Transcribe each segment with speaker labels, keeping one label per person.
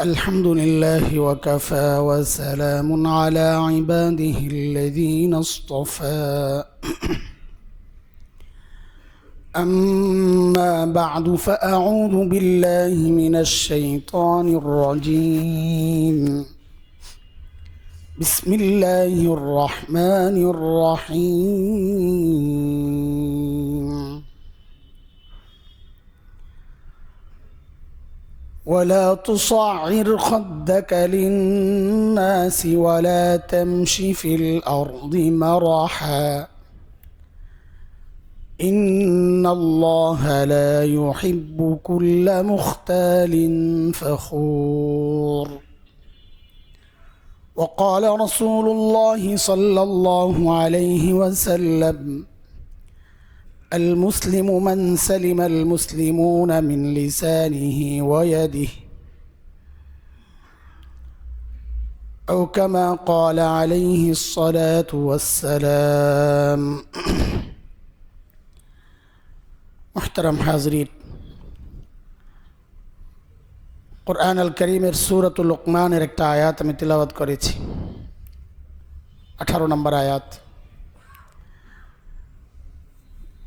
Speaker 1: الحمد لله وكفى وسلام على عباده الذين اصطفى أما بعد فأعوذ بالله من الشيطان الرجيم بسم الله الرحمن الرحيم ولا تصعر خدك للناس ولا تمش في الأرض مرحا إن الله لا يحب كل مختال فخور وقال رسول الله صلى الله عليه وسلم المسلم من سلم المسلمون من لسانه ويده أو كما قال عليه الصلاة والسلام محترم حاضرين قرآن الكريم سورة لقمان একটা আয়াত আমি তিলাওয়াত করেছি 18 নম্বর আয়াত।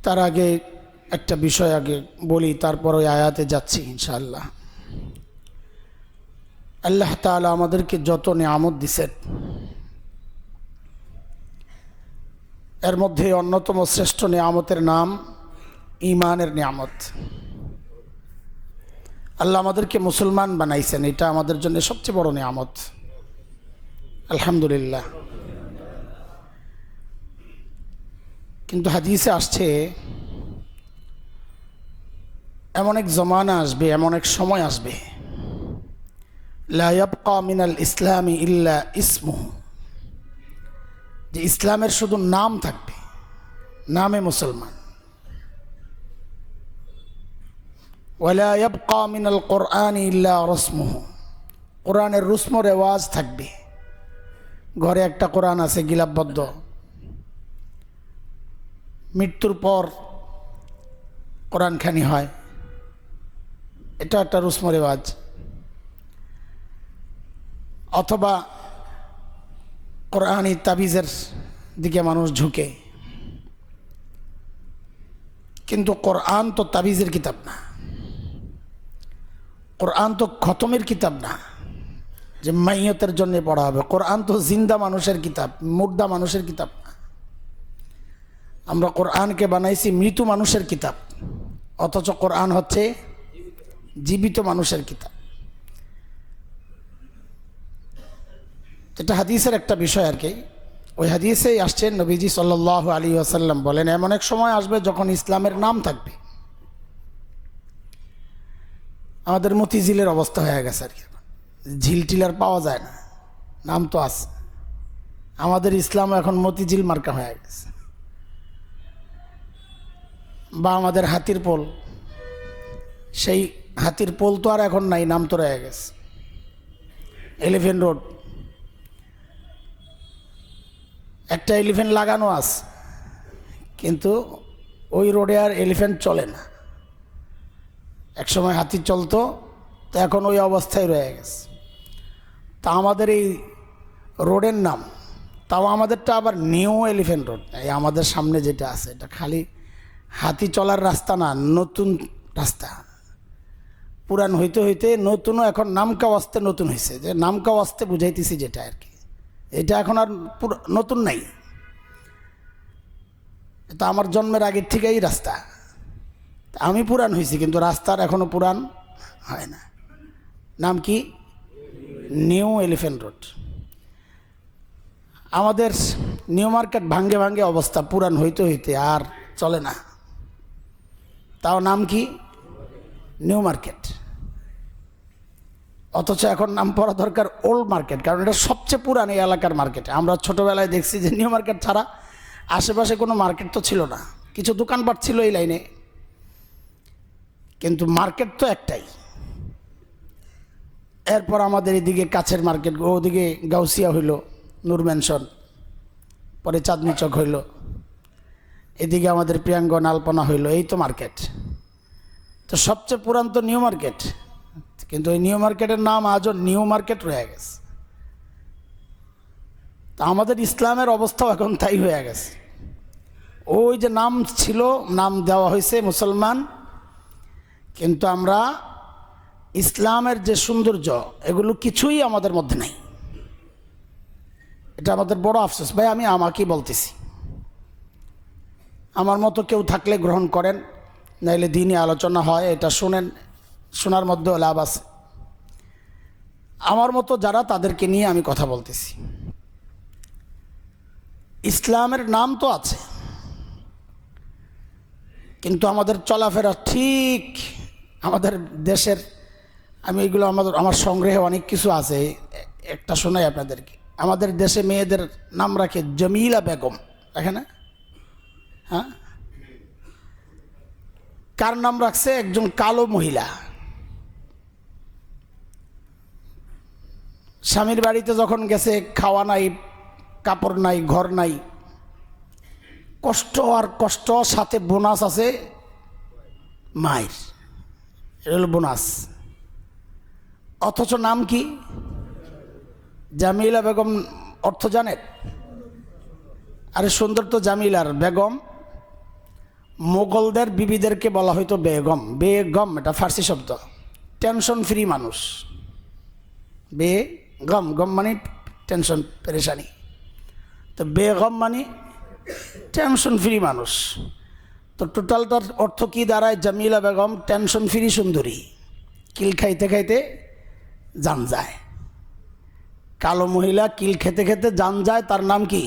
Speaker 1: তার আগে একটা বিষয় আগে বলি, তারপর ওই আয়াতে যাচ্ছি ইনশাআল্লাহ। আল্লাহ তাআলা আমাদেরকে যত নিয়ামত দিয়েছেন, এর মধ্যে অন্যতম শ্রেষ্ঠ নিয়ামতের নাম ঈমানের নিয়ামত। আল্লাহ আমাদেরকে মুসলমান বানাইছেন, এটা আমাদের জন্য সবচেয়ে বড় নিয়ামত, আলহামদুলিল্লাহ। কিন্তু হাদিসে আসছে এমন এক জমানা আসবে, এমন এক সময় আসবে, লা ইয়াবকা মিনাল ইসলামি ইল্লা ইসমুহু, যে ইসলামের শুধু নাম থাকবে, নামে মুসলমান। ওয়ালা ইয়াবকা মিনাল কোরআনি ইল্লা রসমুহু, কোরআনের রুসম রেওয়াজ থাকবে। ঘরে একটা কোরআন আছে গিলাপবদ্ধ, মৃত্যুর পর কোরআনখানি হয়, এটা একটা রুসম রেওয়াজ। অথবা কোরআনি তাবিজের দিকে মানুষ ঝুঁকে, কিন্তু কোরআন তো তাবিজের কিতাব না, কোরআন তো খতমের কিতাব না যে মাইয়তের জন্য পড়া হবে। কোরআন তো জিন্দা মানুষের কিতাব, মুর্দা মানুষের কিতাব না। আমরা কোরআনকে বানাইছি মৃত্যু মানুষের কিতাব, অথচ কোরআন হচ্ছে জীবিত মানুষের কিতাব। এটা হাদিসের একটা বিষয় আর কি। ওই হাদিসেই আসছে, নবীজি সাল্লাল্লাহু আলাইহি ওয়াসাল্লাম বলেন, এমন এক সময় আসবে যখন ইসলামের নাম থাকবে। আমাদের মতিঝিলের অবস্থা হয়ে গেছে আর কি, ঝিল টিল আর পাওয়া যায় না, নাম তো আছে। আমাদের ইসলাম এখন মতিঝিল মার্কা হয়ে গেছে। বা আমাদের হাতির পোল, সেই হাতির পোল তো আর এখন নাই, নাম তো রয়ে গেছে। এলিফেন্ট রোড, একটা এলিফেন্ট লাগানো আছে, কিন্তু ওই রোডে আর এলিফেন্ট চলে না। একসময় হাতি চলতো, তো এখন ওই অবস্থায় রয়ে গেছে। তা আমাদের এই রোডের নাম, তাও আমাদেরটা আবার নিউ এলিফেন্ট রোড। এই আমাদের সামনে যেটা আছে, এটা খালি হাতি চলার রাস্তা না, নতুন রাস্তা। পুরান হইতে হইতে নতুনও এখন নামকা ওয়াস্তে নতুন হয়েছে, যে নামকা ওয়াস্তে বুঝাইতেছি যেটা আর কি। এটা এখন আর নতুন নাই, এটা আমার জন্মের আগের থেকেই রাস্তা। আমি পুরান হয়েছি, কিন্তু রাস্তার এখনো পুরান হয় না। নাম কি? New elephant road. আমাদের নিউ মার্কেট ভাঙ্গে ভাঙ্গে অবস্থা, পুরান হইতে হইতে আর চলে না, তাও নাম কি? New market. অথচ এখন নাম পড়া দরকার ওল্ড মার্কেট, কারণ এটা সবচেয়ে পুরান এই এলাকার মার্কেট। আমরা ছোটোবেলায় দেখছি যে নিউ মার্কেট ছাড়া আশেপাশে কোনো মার্কেট তো ছিল না, কিছু দোকানপাট ছিল এই লাইনে, কিন্তু মার্কেট তো একটাই। এরপর আমাদের এদিকে কাছের মার্কেট, ওদিকে গাউসিয়া হইল, নূর ম্যানশন, পরে চাঁদনি চক হইল, এদিকে আমাদের প্রিয়াঙ্গন আলপনা হইল, এই তো মার্কেট। তো সবচেয়ে পুরান তো নিউ মার্কেট। কিন্তু ওই নিউ মার্কেটের নাম আজও নিউ মার্কেট রয়ে গেছে। তা আমাদের ইসলামের অবস্থাও এখন তাই হয়ে গেছে। ওই যে নাম ছিল, নাম দেওয়া হয়েছে মুসলমান, কিন্তু আমরা ইসলামের যে সৌন্দর্য এগুলো কিছুই আমাদের মধ্যে নাই। এটা আমাদের বড় আফসোস। ভাই আমি আমাকেই বলতেছি, আমার মতো কেউ থাকলে গ্রহণ করেন, নাইলে দিনই আলোচনা হয়, এটা শুনেন, শোনার মধ্যেও লাভ আছে। আমার মতো যারা, তাদেরকে নিয়ে আমি কথা বলতেছি। ইসলামের নাম তো আছে, কিন্তু আমাদের চলাফেরা ঠিক আমাদের দেশের, আমি এইগুলো আমার সংগ্রহে অনেক কিছু আছে, একটা শোনাই আপনাদেরকে। আমাদের দেশে মেয়েদের নাম রাখে জমিলা বেগম, রাখে না? হ্যাঁ, কার নাম রাখছে? একজন কালো মহিলা। স্বামীর বাড়িতে যখন গেছে, খাওয়া নাই, কাপড় নাই, ঘর নাই, কষ্ট আর কষ্ট, সাথে বোনাস আছে মায়ের, এটা হলো বোনাস। অথচ নাম কি? জামিলা বেগম। অর্থ জানেন? আরে সুন্দর তো জামিলার। বেগম মোগলদের বিবিদেরকে বলা হয়তো বেগম। বেগম এটা ফার্সি শব্দ, টেনশন ফ্রি মানুষ। বেগম, গম মানে টেনশন, পেরেশানি। তো বেগম মানে টেনশন ফ্রি মানুষ। তো টোটালটার অর্থ কি দাঁড়ায়? জামিলা বেগম টেনশন ফ্রি সুন্দরী, কিল খাইতে খাইতে জান যায়। কালো মহিলা কিল খেতে খেতে জান যায়, তার নাম কি?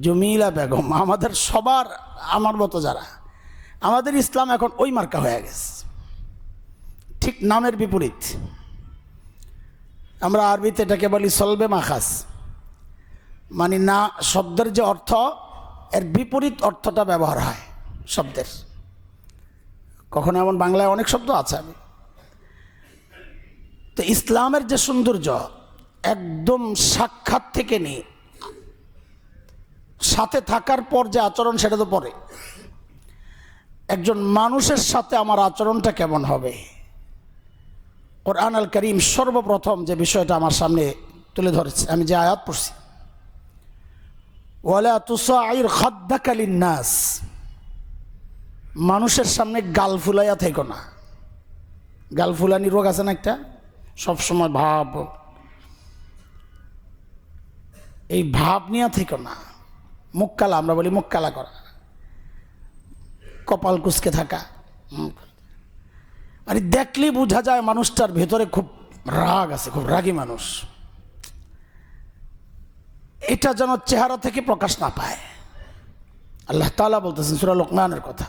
Speaker 1: জমিলা বেগম। আমাদের সবার, আমার মতো যারা, আমাদের ইসলাম এখন ওই মার্কা হয়ে গেছে, ঠিক নামের বিপরীত। আমরা আরবিতে এটাকে বলি সলবে মাখাস, মানে না, শব্দের যে অর্থ এর বিপরীত অর্থটা ব্যবহার হয় শব্দের। কখনো এমন বাংলায় অনেক শব্দ আছে। আমি তো ইসলামের যে সৌন্দর্য, একদম সাক্ষাৎ থেকে নিয়ে সাথে থাকার পর যে আচরণ, সেটা তো পরে। একজন মানুষের সাথে আমার আচরণটা কেমন হবে, কোরআন আল করিম সর্বপ্রথম যে বিষয়টা আমার সামনে তুলে ধরেছে, আমি যে আয়াত পড়ছি, ওয়ালা তুসাইর খাদ্দাকা লিন্নাস, মানুষের সামনে গাল ফুলাইয়া থেকো না। গাল ফুলানি রোগ আছে না একটা, সবসময় ভাব, এই ভাব নিয়ে থেকো না। মুখ কালা, আমরা বলি মুখ কালা করা, কপাল কুঁচকে থাকা, মানে দেখলেই বোঝা যায় মানুষটার ভেতরে খুব রাগ আছে, খুব রাগী মানুষ। এটা যেন চেহারা থেকে প্রকাশ না পায়। আল্লাহ তাআলা বলতেছেন সূরা লোকমানের কথা,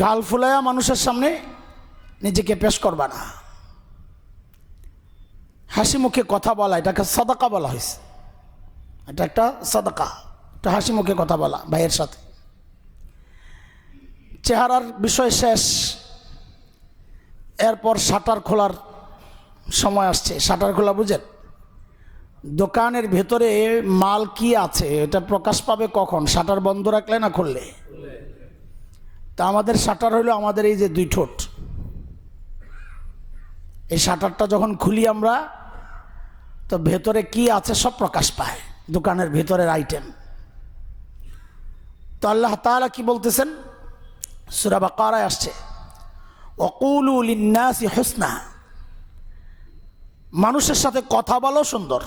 Speaker 1: গাল ফুলায়া মানুষের সামনে নিজেকে পেশ করবা না। হাসি মুখে কথা বলা, এটাকে সাদাকা বলা হয়েছে। এটা একটা সাদাকা, এটা হাসি মুখে কথা বলা ভাইয়ের সাথে। চেহারার বিষয় শেষ, এরপর শাটার খোলার সময় আসছে। শাটার খোলা বুঝেন? দোকানের ভেতরে মাল কি আছে এটা প্রকাশ পাবে কখন? শাটার বন্ধ রাখলে না খুললে? তা আমাদের শাটার হলো আমাদের এই যে দুই ঠোঁট, এই শাটারটা যখন খুলি আমরা, তো ভেতরে কি আছে সব প্রকাশ পায়, দোকানের ভেতরের আইটেম। তো আল্লাহ তাআলা কি বলতেছেন? সূরা বাকারায় আসছে, ওয়াকুলু লিন্নাসি হুসনা, মানুষের সাথে কথা বলো সুন্দর।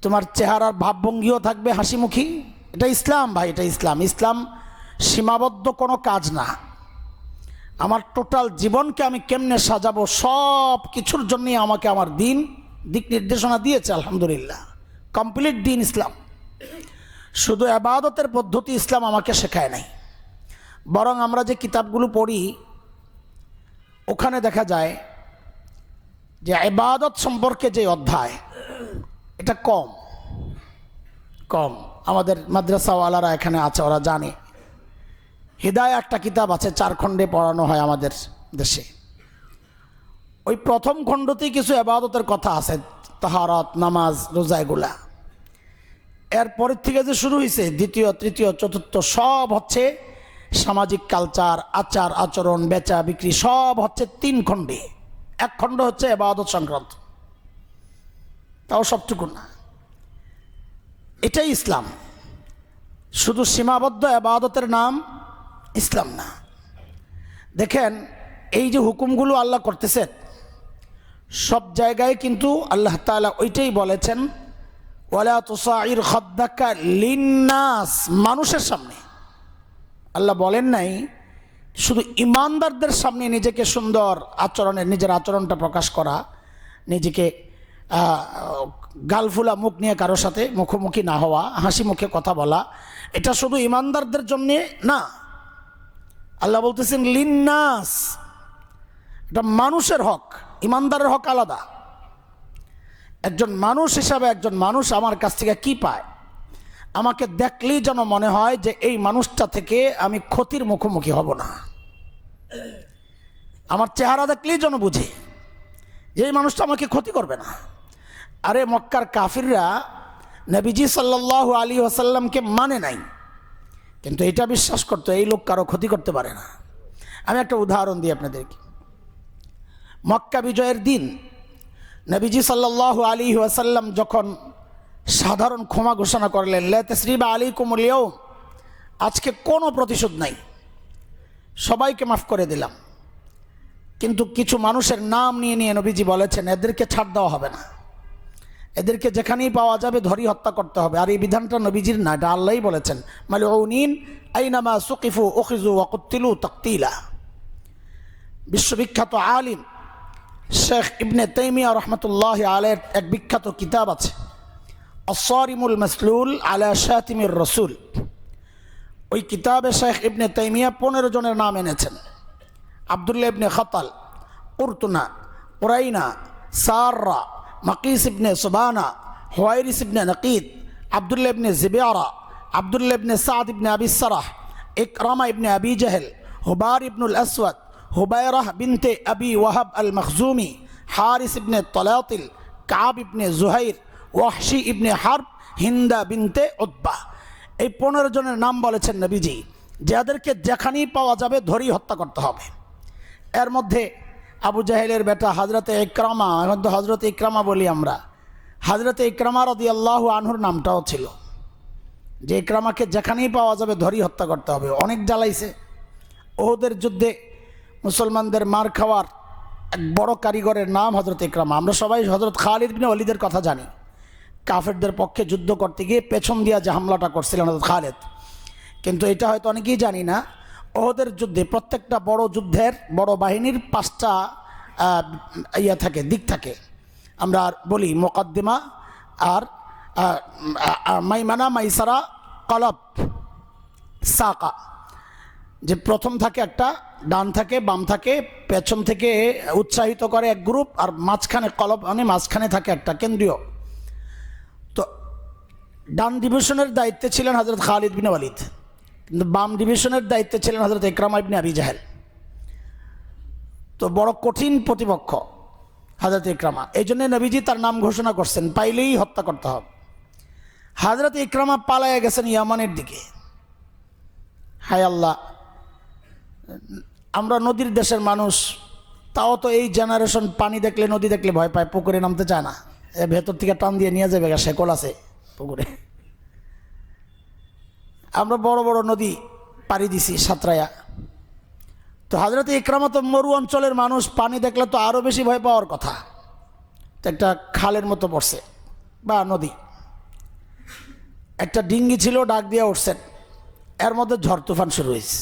Speaker 1: তোমার চেহারার ভাবভঙ্গিও থাকবে হাসিমুখী। এটা ইসলাম ভাই, এটা ইসলাম। ইসলাম সীমাবদ্ধ কোনো কাজ না। আমার টোটাল জীবনকে আমি কেমনে সাজাবো, সব কিছুর জন্যই আমাকে আমার দিন দিক নির্দেশনা দিয়েছে। আলহামদুলিল্লাহ, কমপ্লিট দিন ইসলাম। শুধু ইবাদতের পদ্ধতি ইসলাম আমাকে শেখায় নাই, বরং আমরা যে কিতাবগুলো পড়ি ওখানে দেখা যায় যে ইবাদত সম্পর্কে যে অধ্যায়, এটা কম কম। আমাদের মাদ্রাসাওয়ালারা এখানে আছে, ওরা জানে। হিদায়া একটা কিতাব আছে, 4 খণ্ডে পড়ানো হয় আমাদের দেশে। ওই প্রথম খণ্ডতেই কিছু ইবাদতের কথা আছে, তাহারাত, নামাজ, রোজা, এগুলা। এরপরের থেকে যে শুরু হয়েছে দ্বিতীয়, তৃতীয়, চতুর্থ, সব হচ্ছে সামাজিক কালচার, আচার আচরণ, বেচা বিক্রি সব হচ্ছে 3 খণ্ডে। এক খণ্ড হচ্ছে ইবাদত সংক্রান্ত, তাও সবটুকু না। এটাই ইসলাম। শুধু সীমাবদ্ধ ইবাদতের নাম ইসলাম না। দেখেন, এই যে হুকুমগুলো আল্লাহ করতেছেন, সব জায়গায় কিন্তু আল্লাহ তাআলা ওইটাই বলেছেন, ওয়ালা তুসাইর খাদ্দাকা লিন্নাস, মানুষের সামনে। আল্লাহ বলেন নাই শুধু ইমানদারদের সামনে নিজেকে সুন্দর আচরণের, নিজের আচরণটা প্রকাশ করা, নিজেকে গালফুলা মুখ নিয়ে কারোর সাথে মুখোমুখি না হওয়া, হাসি মুখে কথা বলা, এটা শুধু ইমানদারদের জন্যে না। আল্লাহ বলতেছেন লিন্নাস, এটা মানুষের হক। ইমানদারের হক আলাদা। একজন মানুষ হিসাবে একজন মানুষ আমার কাছ থেকে কি পায়? আমাকে দেখলেই যেন মনে হয় যে এই মানুষটা থেকে আমি ক্ষতির মুখোমুখি হব না। আমার চেহারা দেখলেই যেন বুঝি যে এই মানুষটা আমাকে ক্ষতি করবে না। আরে মক্কার কাফিররা নবীজি সাল্লাল্লাহু আলাইহি ওয়াসাল্লামকে মানে নাই, কিন্তু এটা বিশ্বাস করতো এই লোক কারো ক্ষতি করতে পারে না। আমি একটা উদাহরণ দিই আপনাদেরকে। মক্কা বিজয়ের দিন নবীজি সাল্লাল্লাহু আলাইহি ওয়াসাল্লাম যখন সাধারণ ক্ষমা ঘোষণা করলেন, লা তাসরিবা আলাইকুমুল ইয়াউম, আজকে কোনো প্রতিশোধ নাই, সবাইকে মাফ করে দিলাম। কিন্তু কিছু মানুষের নাম নিয়ে নিয়ে নবীজি বলেছেন এদেরকে ছাড় দেওয়া হবে না, এদেরকে যেখানেই পাওয়া যাবে ধরি হত্যা করতে হবে। আর এই বিধানটা নবীজির না, এটা আল্লাহই বলেছেন, মালউনিন আইনামা সুকিফু উখিযু ওয়া কুতিলু তাকতিলা। বিশ্ববিখ্যাত আলিম শেখ ইবনে তাইমিয়া রহমতুল্লাহি আলাইহির এক বিখ্যাত কিতাব আছে, আস-সারিমুল মাসলুল আলা শাতিমির রাসূল। ওই কিতাবে শেখ ইবনে তাইমিয়া 15 জনের নাম এনেছেন। আব্দুল্লাহ ইবনে খাতাল, কুরতুনা, উরাইনা, সাররা, মাকিস ইবনে সুবানা, হুয়াইরিস ইবনে নাকিদ, আব্দুল্লাহ ইবনে জিবিয়ারা, আব্দুল্লাহ ইবনে সাদ ইবনে আবি সারাহ, ইকরামা ইবনে আবি জাহল, হুবার ইবনুল আসওয়াদ, হুবাইরাহ বিনতে আবি ওয়াহাব আল মখজুমি, হারিস ইবনে তলাতিল, কাব ইবনে জুহাইর, ওয়াহশি ইবনে হারব, হিন্দা বিনতে উতবা। এই 15 জনের নাম বলেছেন নবীজি, যাদেরকে যেখানেই পাওয়া যাবে ধরেই হত্যা করতে হবে। এর মধ্যে আবু জাহেলের বেটা হজরতে ইকরামা, এখন তো হজরতে ইকরামা বলি আমরা, হজরতে ইকরামা রাদিয়াল্লাহু আনহুর নামটাও ছিল, যে ইকরামাকে যেখানেই পাওয়া যাবে ধরেই হত্যা করতে হবে। অনেক জ্বালাইছে। ওহুদের যুদ্ধে মুসলমানদের মার খাওয়ার এক বড় কারিগরের নাম হজরত ইকরামা। আমরা সবাই হজরত খালিদ বিন ওয়ালিদের কথা জানি। কাফেরদের পক্ষে যুদ্ধ করতে গিয়ে পেছন দিয়া যে হামলাটা করছিলেন হজরত খালিদ, কিন্তু এটা হয়তো অনেকেই জানি না, ওহুদের যুদ্ধে প্রত্যেকটা বড় যুদ্ধের বড় বাহিনীর 5টা থাকে, দিক থাকে। আমরা বলি মোকাদ্দিমা, আর মাইমানা, মাইসারা, কলব, সাকা। যে প্রথম থাকে একটা, ডান থাকে, বাম থাকে, পেছন থেকে উৎসাহিত করে এক গ্রুপ, আর মাঝখানে কলব, মানে মাঝখানে থাকে একটা কেন্দ্রীয়। তো ডান ডিভিশনের দায়িত্বে ছিলেন হজরত খালিদ বিন ওয়ালিদ, কিন্তু বাম ডিভিশনের দায়িত্বে ছিলেন হজরত ইকরামা ইবনে আবি জাহেল। তো বড় কঠিন প্রতিপক্ষ হজরত ইকরামা। এই জন্য নবীজি তার নাম ঘোষণা করছেন, পাইলেই হত্যা করতে হবে। হজরত ইকরামা পালাইয়া গেছেন ইয়ামানের দিকে। হায় আল্লাহ, আমরা নদীর দেশের মানুষ, তাও তো এই জেনারেশন পানি দেখলে, নদী দেখলে ভয় পায়, পুকুরে নামতে চায় না। ভেতর থেকে টান দিয়ে নিয়ে যাবে, শেকল আছে পুকুরে। আমরা বড় বড় নদী পাড়ি দিছি সাঁতরায়া। তো হজরত ইকরামা তো মরু অঞ্চলের মানুষ, পানি দেখলে তো আরও বেশি ভয় পাওয়ার কথা। তো একটা খালের মতো পড়ছে বা নদী, একটা ডিঙ্গি ছিল, ডাক দিয়ে উঠছেন। এর মধ্যে ঝড় তুফান শুরু হয়েছে।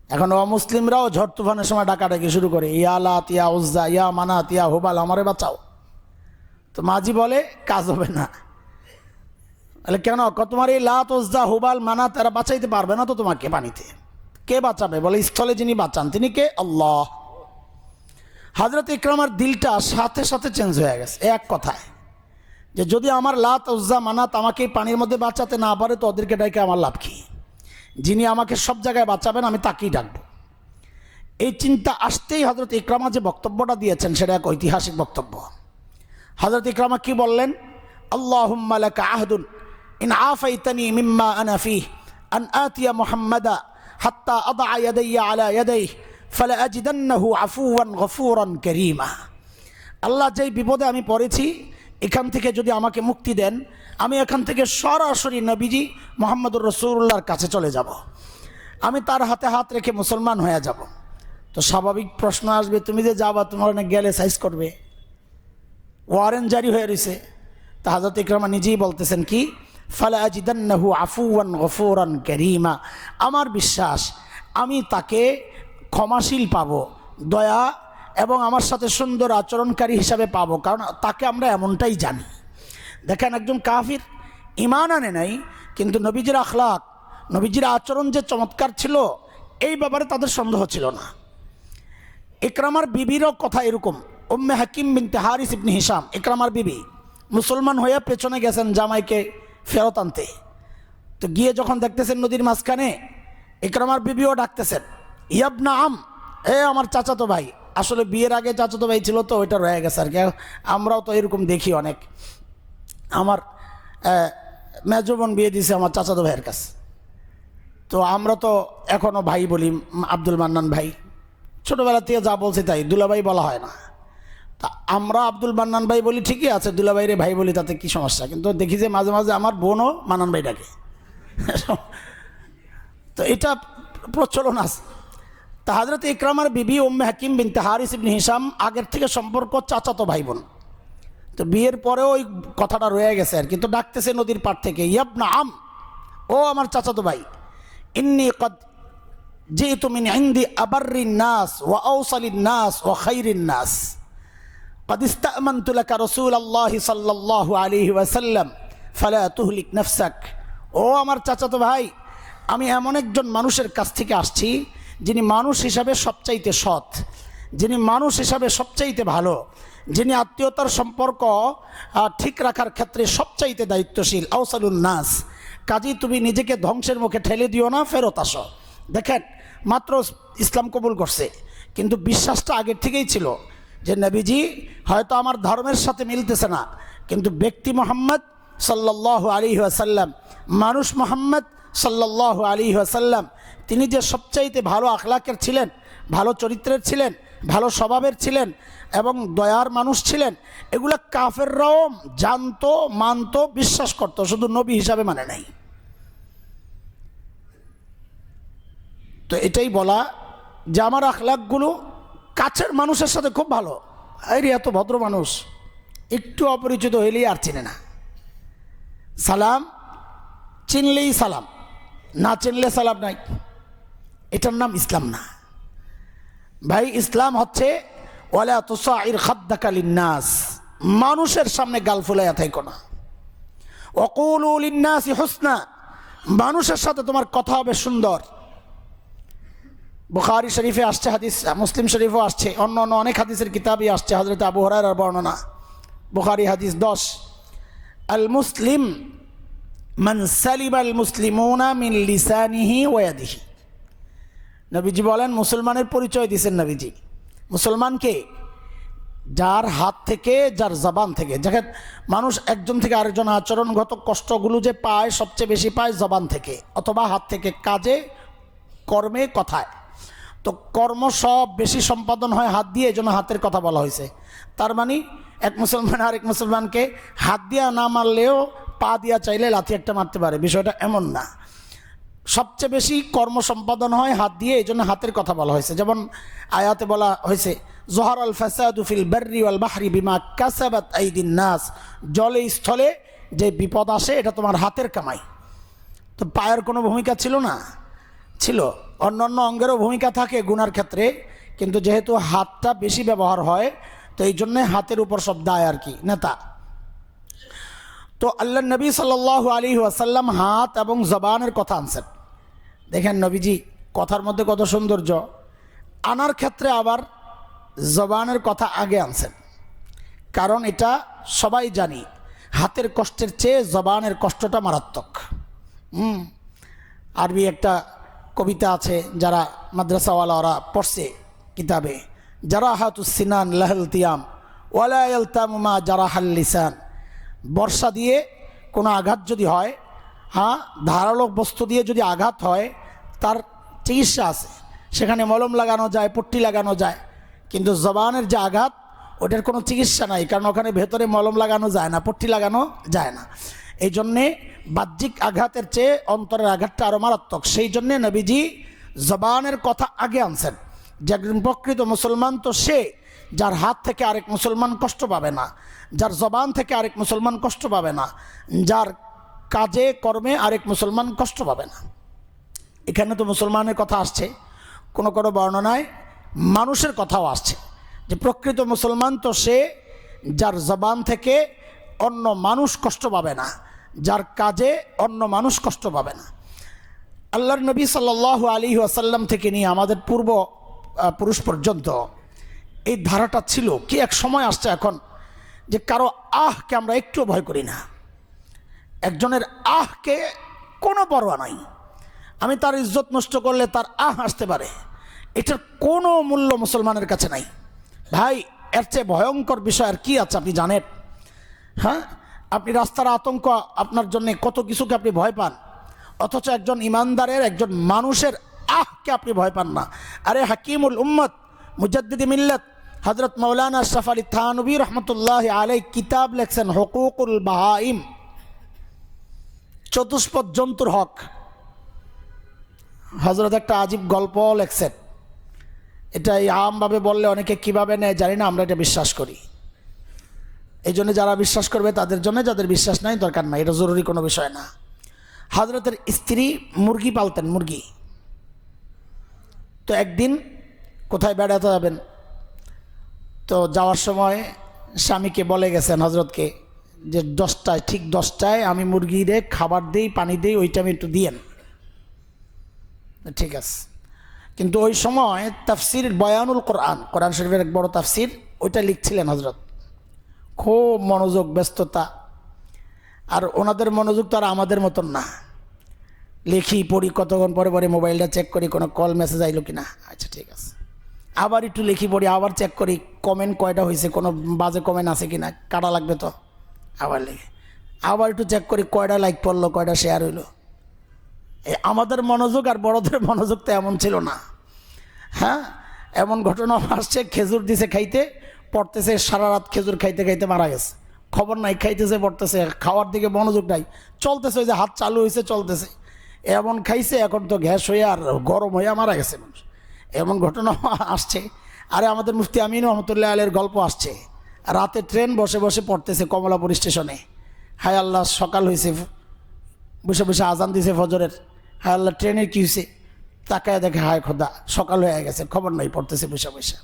Speaker 1: এখন অমুসলিমরাও ঝড় তুফানের সময় ডাকাডাকি শুরু করে, ইয়া লাত, ইয়া উজ্জা, ইয়া মানাত, ইয়া হুবাল, আমারে বাঁচাও। তো মাঝি বলে কাজ হবে না। তাহলে কেন? তোমার এই লাত, উজ্জা, হুবাল, মানাত এরা বাঁচাইতে পারবে না তো তোমাকে পানিতে। কে বাঁচাবে? বলে স্থলে যিনি বাঁচান তিনি কে? আল্লাহ। হযরত ইকরামার দিলটা সাথে সাথে চেঞ্জ হয়ে গেছে এক কথায়, যে যদি আমার লাত, উজ্জা, মানাত আমাকে পানির মধ্যে বাঁচাতে না পারে তো ওদেরকে ডাকে আমার লাভ কি? যিনি আমাকে সব জায়গায় বাঁচাবেন আমি তাকেই ডাকবো। এই চিন্তা আসতেই হযরত ইকরামা যে বক্তব্যটা দিয়েছেন সেটা এক ঐতিহাসিক বক্তব্য। হযরত ইকরামা কি বললেন? আল্লাহুম্মা লাকা আহদুন ইন আফাইতানি মিম্মা আনা ফিহ আন আতিয়া মুহাম্মাদা হাত্তা আদা ইয়াদাইয়া আলা ইয়াদাইহি ফালা আজিদান্নাহু আফুওয়ান গফুরান কারীমা। আল্লাহ যেই বিপদে আমি পড়েছি, এখান থেকে যদি আমাকে মুক্তি দেন, আমি এখান থেকে সরাসরি নবীজি মুহাম্মদুর রাসূলুল্লাহর কাছে চলে যাব, আমি তার হাতে হাত রেখে মুসলমান হয়ে যাব। তো স্বাভাবিক প্রশ্ন আসবে, তুমি যে যাবা, তোমার অনেক গেলে সাইজ করবে, ওয়ারেন্ট জারি হয়ে রয়েছে। তা হযরত ইকরামা নিজেই বলতেছেন কি, ফালা আজিদান্নাহু আফুওয়ান গফুরান কারীমা, আমার বিশ্বাস আমি তাকে ক্ষমাশীল পাবো, দয়া এবং আমার সাথে সুন্দর আচরণকারী হিসাবে পাবো, কারণ তাকে আমরা এমনটাই জানি। দেখেন, একজন কাফির ঈমান আনে নাই, কিন্তু নবীজির আখলাক, নবীজির আচরণ যে চমৎকার ছিল, এই ব্যাপারে তাদের সন্দেহ ছিল না। ইকরামার বিবিরও কথা এরকম। উম্মে হাকিম বিনতে হারিস ইবনে হিশাম, ইকরামার বিবি, মুসলমান হয়ে পেছনে গেছেন জামাইকে ফেরত আনতে। তো গিয়ে যখন দেখতেছেন নদীর মাঝখানে, ইকরামার বিবিও ডাকতেছেন, ইয়াবনা আম, এ আমার চাচাতো ভাই। আসলে বিয়ের আগে চাচাতো ভাই ছিল, তো ওইটা রয়ে গেছে আর কি। আমরাও তো এরকম দেখি অনেক। আমার মেজো বোন বিয়ে দিয়েছে আমার চাচাতো ভাইয়ের কাছে, তো আমরা তো এখনও ভাই বলি, আব্দুল মান্নান ভাই। ছোটোবেলা থেকে যা বলছি তাই, দুলাভাই বলা হয় না। তা আমরা আব্দুল মান্নান ভাই বলি, ঠিকই আছে, দুলাভাইরে ভাই বলি, তাতে কি সমস্যা? কিন্তু দেখি যে মাঝে মাঝে আমার বোনও মান্নান ভাই ডাকে। তো এটা প্রচলন আছে। তা হযরত ইকরামার বিবি উম্মে হাকিম বিনতে হারিস ইবনে হিশাম আগের থেকে সম্পর্ক চাচাতো ভাই বোন। তো বিয়ের পরেও ওই কথাটা রয়ে গেছে আর কি। তো ডাকতেছে নদীর পাড় থেকে, ইয়াবনা আম, ও আমার চাচাতো ভাই, ইন্নী কদ জিতু মিন ইনদি আবাররিন নাস ওয়া আওসালিন নাস ওয়া খাইরিন নাস কদ ইস্তামানতু লাকা রাসূলুল্লাহ সাল্লাল্লাহু আলাইহি ওয়াসাল্লাম ফালা তুহলিক নাফসাক। ও আমার চাচাতো ভাই, আমি এমন একজন মানুষের কাছ থেকে আসছি, যিনি মানুষ হিসাবে সবচাইতে সৎ, যিনি মানুষ হিসাবে সবচাইতে ভালো, যিনি আত্মীয়তার সম্পর্ক ঠিক রাখার ক্ষেত্রে সবচাইতে দায়িত্বশীল, আওসালুন নাস। কাজী তুমি নিজেকে ধ্বংসের মুখে ঠেলে দিও না, ফেরত আসো। দেখেন, মাত্র ইসলাম কবুল করছে, কিন্তু বিশ্বাসটা আগের থেকেই ছিল যে নবীজি হয়তো আমার ধর্মের সাথে মিলতেছে না, কিন্তু ব্যক্তি মুহাম্মদ সাল্লাল্লাহু আলাইহি ওয়াসাল্লাম, মানুষ মুহাম্মদ সাল্লাল্লাহু আলাইহি ওয়াসাল্লাম, তিনি যে সবচাইতে ভালো আখলাকের ছিলেন, ভালো চরিত্রের ছিলেন, ভালো স্বভাবের ছিলেন এবং দয়ার মানুষ ছিলেন, এগুলা কাফেররাও জানতো, মানতো, বিশ্বাস করতো, শুধু নবী হিসাবে মানে নাই। তো এটাই বলা যে আমার আখলাকগুলো কাছের মানুষের সাথে খুব ভালো। আরে এত ভদ্র মানুষ, একটু অপরিচিত হইলেই আর চিনে না। সালাম চিনলেই সালাম, না চিনলে সালাম নাই। এটার নাম ইসলাম না ভাই। ইসলাম হচ্ছে ওয়ালা তুসাইর খাদ্দাকা লিন্নাস, মানুষের সামনে গাল ফুলাইয়া থাইকো না। ওয়াকুলু লিন্নাসি হুসনা, মানুষের সাথে তোমার কথা হবে সুন্দর। বুখারী শরীফে আসছে হাদিস, মুসলিম শরীফও আসছে, অন্য অন্য অনেক হাদিসের কিতাবই আসছে। হযরত আবু হুরায়রার বর্ণনা, বুখারী হাদিস 10, আল মুসলিম মান সালিবাল মুসলিমুনা মিন লিসানিহি ওয়া ইয়াদিহি। নবীজি বলেন, মুসলমানের পরিচয় দিয়েছেন নবীজি। মুসলমানকে যার হাত থেকে, যার জবান থেকে। দেখেন, মানুষ একজন থেকে আরেকজন আচরণগত কষ্টগুলো যে পায়, সবচেয়ে বেশি পায় জবান থেকে অথবা হাত থেকে, কাজে, কর্মে, কথায়। তো কর্ম সব বেশি সম্পাদন হয় হাত দিয়ে, এই জন্য হাতের কথা বলা হয়েছে। তার মানে এক মুসলমান আরেক মুসলমানকে হাত দিয়া না মারলেও পা দিয়া চাইলে লাথি একটা মারতে পারে, বিষয়টা এমন না। সবচেয়ে বেশি কর্ম সম্পাদন হয় হাত দিয়ে, এই জন্য হাতের কথা বলা হয়েছে। যেমন আয়াতে বলা হয়েছে, জোহারাল ফাসাদু ফিল বাররি ওয়াল বাহরি বিমা কাসাবাত আইদিন নাস, জলে স্থলে যে বিপদ আসে এটা তোমার হাতের কামাই। তো পায়ের কোনো ভূমিকা ছিল না? ছিল। অন্যান্য অঙ্গেরও ভূমিকা থাকে গুনার ক্ষেত্রে, কিন্তু যেহেতু হাতটা বেশি ব্যবহার হয়, তো এই জন্যে হাতের উপর সব দায় আর কি, নেতা। তো আল্লাহ নবী সাল্লাল্লাহু আলাইহি ওয়াসাল্লাম হাত এবং জবানের কথা আনছেন। দেখেন নবীজি কথার মধ্যে কত সৌন্দর্য। আনার ক্ষেত্রে আবার জবানের কথা আগে আনছেন, কারণ এটা সবাই জানি, হাতের কষ্টের চেয়ে জবানের কষ্টটা মারাত্মক। আরবি একটা কবিতা আছে, যারা মাদ্রাসাওয়ালারা পড়ছে কিতাবে, যারা হাতুস সিনান লাহল তিয়াম ওয়ালা ইয়ালতামু মা জারাহাল লিসান। বর্ষা দিয়ে কোনো আঘাত যদি হয়, ধারালো বস্তু দিয়ে যদি আঘাত হয়, তার চিকিৎসা আছে, সেখানে মলম লাগানো যায়, পট্টি লাগানো যায়, কিন্তু জবানের যে আঘাত ওটার কোনো চিকিৎসা নাই, কারণ ওখানে ভেতরে মলম লাগানো যায় না, পট্টি লাগানো যায় না। এই জন্যে বাহ্যিক আঘাতের চেয়ে অন্তরের আঘাতটা আরও মারাত্মক। সেই জন্যে নবীজি জবানের কথা আগে আনছেন যে একজন প্রকৃত মুসলমান তো সে যার হাত থেকে আরেক মুসলমান কষ্ট পাবে না, যার জবান থেকে আরেক মুসলমান কষ্ট পাবে না, যার কাজে কর্মে আরেক মুসলমান কষ্ট পাবে না। এখানে তো মুসলমানের কথা আসছে, কোনো কোনো বর্ণনায় মানুষের কথাও আসছে যে প্রকৃত মুসলমান তো সে যার জবান থেকে অন্য মানুষ কষ্ট পাবে না, যার কাজে অন্য মানুষ কষ্ট পাবে না। আল্লাহর নবী সাল্লাল্লাহু আলাইহি ওয়াসাল্লাম থেকে নিয়ে আমাদের পূর্ব পুরুষ পর্যন্ত এই ধারাটা ছিল। কি এক সময় আসছে এখন যে কারো আহকে আমরা একটু ভয় করি না, একজনের আহকে কোনো পরোয়া নাই। আমি তার ইজ্জত নষ্ট করলে তার আহ আসতে পারে, এটার কোনো মূল্য মুসলমানের কাছে নাই। ভাই, এর চেয়ে ভয়ঙ্কর বিষয় আর কি আছে আপনি জানেন? হ্যাঁ, আপনি রাস্তার আতঙ্ক আপনার জন্য কত কিছুকে আপনি ভয় পান, অথচ একজন ইমানদারের, একজন মানুষের আহকে আপনি ভয় পান না। আরে হাকিমুল উম্মত মুজাদ্দিদ মিল্লাত হযরত মাওলানা আশরাফ আলী থানভী রহমতুল্লাহ আলাইহি কিতাব লেখছেন হুকুকুল বাহাইম, চতুষ্পদ জন্তুর হক। হযরত একটা আজীব গল্প লেখছেন, এটা আমভাবে বললে অনেকে কীভাবে নেয় জানি না, আমরা এটা বিশ্বাস করি। এই জন্য যারা বিশ্বাস করবে তাদের জন্য, যাদের বিশ্বাস নাই দরকার নাই, এটা জরুরি কোনো বিষয় না। হযরতের স্ত্রী মুরগি পালতেন, মুরগি। তো একদিন কোথায় বেড়াতে যাবেন, তো যাওয়ার সময় স্বামীকে বলে গেছেন হযরতকে যে 10টায়, ঠিক 10টায় আমি মুরগিরে খাবার দিই, পানি দিই, ওইটা আমি একটু দিয়েন। ঠিক আছে, কিন্তু ওই সময় তাফসির বয়ানুল কোরআন, কোরআন শরীফের এক বড় তাফসির, ওইটা লিখছিলেন হযরত। খুব মনোযোগ, ব্যস্ততা। আর ওনাদের মনোযোগ তো আর আমাদের মতন না, লিখি পড়ি, কতক্ষণ পরে পরে মোবাইলটা চেক করি কোনো কল মেসেজ আইলো কিনা, আচ্ছা ঠিক আছে, আবার একটু লিখি পড়ি, আবার চেক করি কমেন্ট কয়টা হয়েছে, কোনো বাজে কমেন্ট আছে কিনা, কাটা লাগবে তো, আবার লিখি, আবার একটু চেক করি কয়টা লাইক পড়লো, কয়টা শেয়ার হইলো। আমাদের মনোযোগ আর বড়দের মনোযোগ তো এমন ছিল না। হ্যাঁ, এমন ঘটনা আসছে, খেজুর দিছে খাইতে, পড়তেছে, সারা রাত খেজুর খাইতে খাইতে মারা গেছে, খবর নাই, খাইতেছে পড়তেছে, খাওয়ার দিকে মনোযোগ নাই, চলতেছে, ওই যে হাত চালু হয়েছে চলতেছে, এমন খাইছে, এখন তো গ্যাস হয়ে আর গরম হয়ে মারা গেছে মানুষ। এমন ঘটনা আসছে। আরে আমাদের মুফতি আমিন রহমতুল্লাহ আলাইহির গল্প আসছে, রাতে ট্রেন বসে বসে পড়তেছে কমলাপুর স্টেশনে, হায় আল্লাহ সকাল হয়েছে, বসে বসে আজান দিছে ফজরের, হায় আল্লাহ ট্রেনের কী হয়েছে, তাকায় দেখে হায় খোদা সকাল হয়ে গেছে, খবর নাই, পড়তেছে বসে বসে।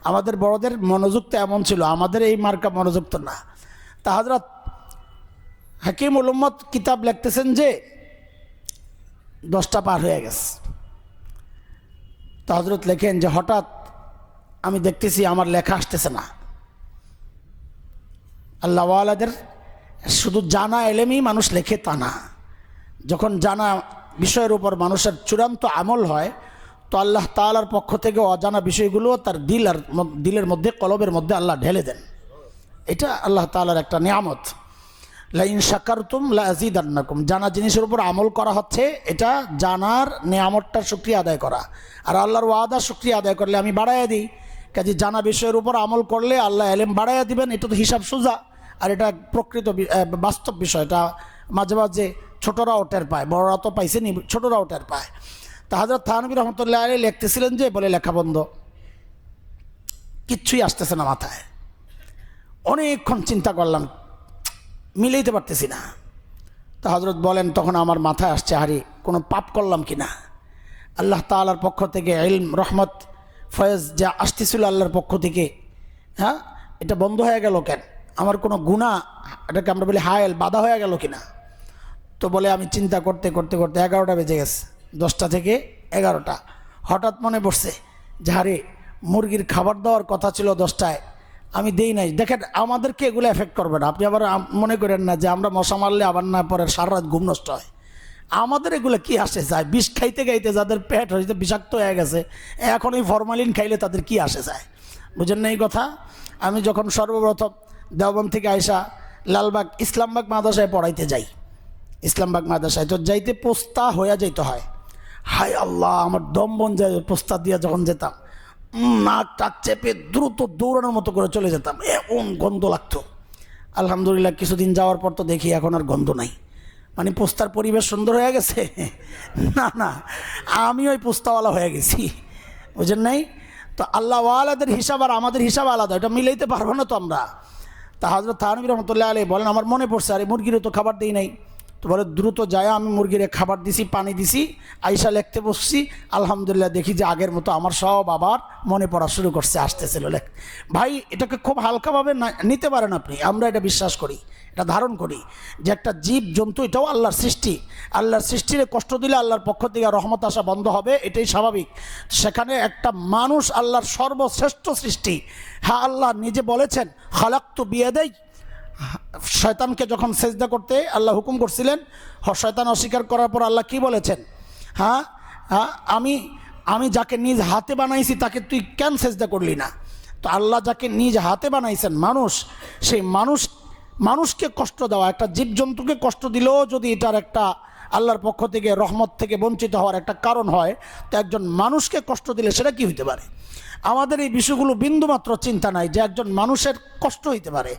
Speaker 1: আমাদের বড়দের মনোযোগ তো এমন ছিল, আমাদের এই মার্কা মনোযোগ তো না। তা হযরত হাকিমুল উম্মত কিতাব লিখতেছেন যে 10টা পার হয়ে গেছে। তো হযরত লেখেন যে হঠাৎ আমি দেখতেছি আমার লেখা আসতেছে না। আল্লাহওয়ালাদের শুধু জানা এলেমই মানুষ লেখে তা না, যখন জানা বিষয়ের উপর মানুষের চূড়ান্ত আমল হয়, তো আল্লাহ তাআলার পক্ষ থেকে অজানা বিষয়গুলো তার দিলের মধ্যে, কলবের মধ্যে আল্লাহ ঢেলে দেন। এটা আল্লাহ তাআলার একটা নিয়ামত। লাইন শাকারতুম লাযিদান্নাকুম, জানা জিনিসের উপর আমল করা হচ্ছে, এটা জানার নিয়ামতটার শুকরিয়া আদায় করা। আর আল্লাহর ওয়াদা শুকরিয়া আদায় করলে আমি বাড়াইয়া দিই, কাজে জানা বিষয়ের উপর আমল করলে আল্লাহ এলেম বাড়াইয়া দিবেন। এটা তো হিসাব সোজা, আর এটা প্রকৃত বাস্তব বিষয়। এটা মাঝে মাঝে ছোটরাও টের পায়, বড়রা তো পাইছেনি, ছোটরাও টের পায়। তা হযরত থানভী রহমতুল্লাহ আলাইহি লিখতেছিলেন যে, বলে লেখা বন্ধ, কিচ্ছুই আসতেছে না মাথায়। অনেকক্ষণ চিন্তা করলাম, মিলাইতে পারতেছি না। তা হযরত বলেন, তখন আমার মাথায় আসছে, হারি কোনো পাপ করলাম কি না। আল্লাহ তাআলার পক্ষ থেকে ইলম, রহমত, ফয়েজ যা আসতেছিল আল্লাহর পক্ষ থেকে, হ্যাঁ, এটা বন্ধ হয়ে গেল কেন? আমার কোনো গুনাহ, এটাকে আমরা বলি হায়েল, বাধা হয়ে গেল কিনা। তো বলে আমি চিন্তা করতে করতে করতে 11টা বেজে গেছে, 10টা থেকে 11টা। হঠাৎ মনে পড়ছে যে হারে মুরগির খাবার দেওয়ার কথা ছিল 10টায়, আমি দেই নাই। দেখেন, আমাদেরকে এগুলো এফেক্ট করবে না। আপনি আবার মনে করেন না যে আমরা মশা মারলে আবার না পরে সারা রাত ঘুম নষ্ট হয়। আমাদের এগুলো কি আসে যায়? বিষ খাইতে খাইতে যাদের পেট হয়েছে বিষাক্ত হয়ে গেছে, এখন ওই ফরমালিন খাইলে তাদের কি আসে যায়? বুঝেন না এই কথা? আমি যখন সর্বপ্রথম দেওবন্দ থেকে আইসা লালবাগ ইসলামবাগ মাদ্রাসায় পড়াইতে যাই, ইসলামবাগ মাদ্রাসায় তো যাইতে পোস্তা হইয়া যাইতে হয়। হায় আল্লাহ, আমার দম বন যায় প্রস্তাব দিয়ে যখন যেতাম, নাক টাক চেপে দ্রুত দৌড়ানোর মতো করে চলে যেতাম, এমন গন্ধ লাগতো। আলহামদুলিল্লাহ কিছুদিন যাওয়ার পর তো দেখি এখন আর গন্ধ নাই। মানে পোস্তার পরিবেশ সুন্দর হয়ে গেছে? না না, আমি ওই পোস্তাওয়ালা হয়ে গেছি, বুঝেন নাই? তো আল্লাহওয়ালাদের হিসাব আর আমাদের হিসাব আলাদা, এটা মিলাইতে পারবো না তো আমরা। তা হযরত থানভী রহমতুল্লাহ আলাইহি বলেন, আমার মনে পড়ছে আরে মুরগিরও তো খাবার দিই নাই। তো বলে দ্রুত যায় আমি মুরগিরে খাবার দিছি, পানি দিছি, আইসা লিখতে বসছি। আলহামদুলিল্লাহ দেখি যে আগের মতো আমার সব আবার মনে পড়া শুরু করছে, আসতেছিল লেখ। ভাই এটাকে খুব হালকাভাবে নিতে পারেন আপনি, আমরা এটা বিশ্বাস করি, এটা ধারণ করি যে একটা জীব জন্তু এটাও আল্লাহর সৃষ্টি। আল্লাহর সৃষ্টিরে কষ্ট দিলে আল্লাহর পক্ষ থেকে রহমত আসা বন্ধ হবে, এটাই স্বাভাবিক। সেখানে একটা মানুষ আল্লাহর সর্বশ্রেষ্ঠ সৃষ্টি। হ্যাঁ, আল্লাহ নিজে বলেছেন খালাকতু বিয়াদাই। শয়তানকে যখন সেজদা করতে আল্লাহ হুকুম করছিলেন, শয়তান অস্বীকার করার পর আল্লাহ কি বলেছেন? হ্যাঁ হ্যাঁ, আমি যাকে নিজ হাতে বানাইছি তাকে তুই কেন সেজদা করলি না? তো আল্লাহ যাকে নিজ হাতে বানাইছেন মানুষ, সেই মানুষকে কষ্ট দেওয়া, একটা জীবজন্তুকে কষ্ট দিলেও যদি এটার একটা আল্লাহর পক্ষ থেকে রহমত থেকে বঞ্চিত হওয়ার একটা কারণ হয়, তো একজন মানুষকে কষ্ট দিলে সেটা কি হইতে পারে? আমাদের এই বিষয়গুলো বিন্দুমাত্র চিন্তা নাই যে একজন মানুষের কষ্ট হইতে পারে,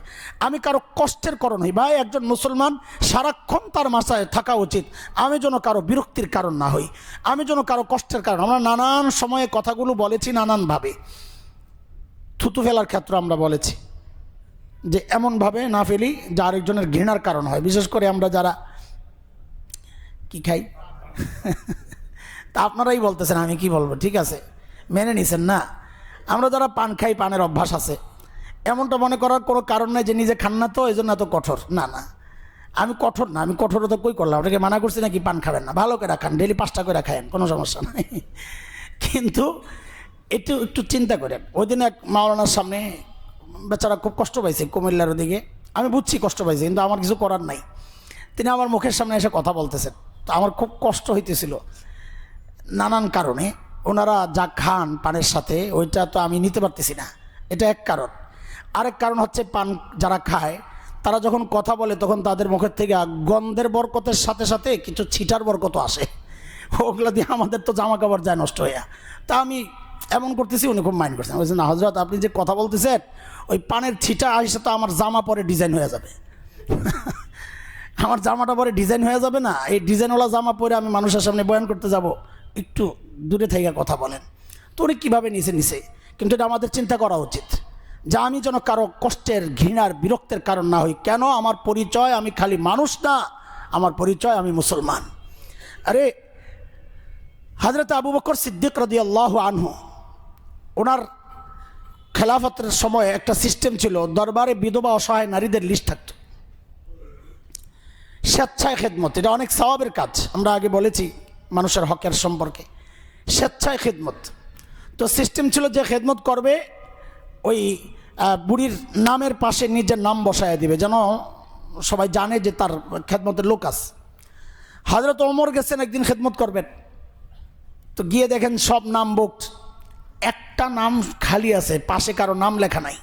Speaker 1: আমি কারো কষ্টের কারণ হই। ভাই একজন মুসলমান সারাক্ষণ তার মাথায় থাকা উচিত আমি যেন কারো বিরক্তির কারণ না হই, আমি যেন কারো কষ্টের কারণ। আমরা নানান সময়ে কথাগুলো বলেছি নানানভাবে, থুতু ফেলার ক্ষেত্রে আমরা বলেছি যে এমনভাবে না ফেলি যা আরেকজনের ঘৃণার কারণ হয়। বিশেষ করে আমরা যারা কি খাই তা আপনারাই বলতেছেন, আমি কি বলবো, ঠিক আছে মেনে নিছেন না। আমরা যারা পান খাই, পানের অভ্যাস আছে, এমনটা মনে করার কোনো কারণ নাই যে নিজে খান না তো এই জন্য এত কঠোর। না না, আমি কঠোর না, আমি কঠোরতা কই করলাম? ওটাকে মানা করছি নাকি পান খাবেন না, ভালো করে খান, ডেলি 5টা করে খায়েন, কোনো সমস্যা নাই। কিন্তু একটু চিন্তা করেন, ওই দিন এক মাওলানার সামনে বেচারা খুব কষ্ট পাইছে, কুমিল্লার ওদিকে, আমি বুঝছি কষ্ট পাইছে, কিন্তু আমার কিছু করার নাই। তিনি আমার মুখের সামনে এসে কথা বলতেছেন, তো আমার খুব কষ্ট হইতেছিল নানান কারণে। ওনারা যা খান পানের সাথে ওইটা তো আমি নিতে পারতেছি না, এটা এক কারণ। আরেক কারণ হচ্ছে পান যারা খায় তারা যখন কথা বলে তখন তাদের মুখের থেকে গন্ধের বরকতের সাথে সাথে কিছু ছিটার বরকত আসে, ওগুলো দিয়ে আমাদের তো জামা কাপড় যায় নষ্ট হইয়া। তা আমি এমন করতেছি, উনি খুব মাইন্ড করছেন, বলছেন না হযরত আপনি যে কথা বলতেছেন ওই পানের ছিটা আসে তো আমার জামা পরে ডিজাইন হয়ে যাবে। আমার জামাটা পরে ডিজাইন হয়ে যাবে না, এই ডিজাইনওয়ালা জামা পরে আমি মানুষের সামনে বয়ান করতে যাব, একটু দূরে থেকে কথা বলেন। তো উনি কীভাবে নিছে, কিন্তু এটা আমাদের চিন্তা করা উচিত যে আমি যেন কারো কষ্টের, ঘৃণার, বিরক্তের কারণ না হই। কেন? আমার পরিচয় আমি খালি মানুষ না, আমার পরিচয় আমি মুসলমান। আরে হযরত আবু বকর সিদ্দিক রাদিয়াল্লাহু আনহু, ওনার খেলাফতের সময় একটা সিস্টেম ছিল, দরবারে বিধবা অসহায় নারীদের লিস্ট থাকতো, স্বেচ্ছায় খেদমত, এটা অনেক সওয়াবের কাজ, আমরা আগে বলেছি মানুষের হকের সম্পর্কে, স্বেচ্ছায় খেদমত। তো সিস্টেম ছিল যে খেদমত করবে ওই বুড়ির নামের পাশে নিজের নাম বসায় দিবে, যেন সবাই জানে যে তার খেদমতের লোক আছে। হযরত ওমর গেছেন একদিন খেদমত করবেন, তো গিয়ে দেখেন সব নাম বুকড, একটা নাম খালি আছে, পাশে কারো নাম লেখা নাই।